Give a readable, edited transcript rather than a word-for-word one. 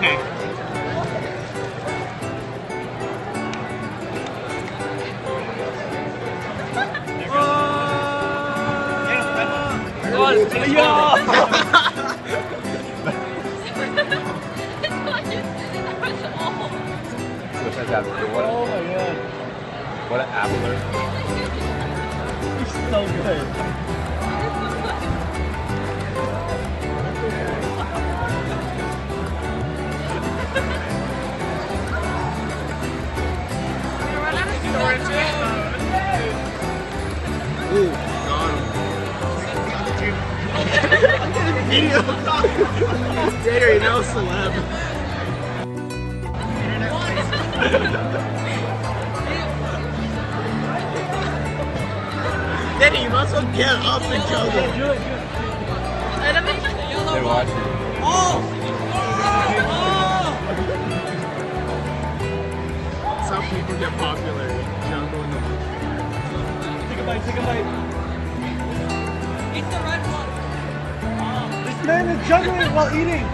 Okay. Oh, it's too small. Wish I got it. What? Oh my god. What an apple. It's so good. Ooh, got him. Video. There you know, celeb. Danny, you must as well get up and juggle. They're watching. Oh! That's how people get popular. Juggle in the Take a bite, take a bite. Eat the red one. This man is juggling while eating.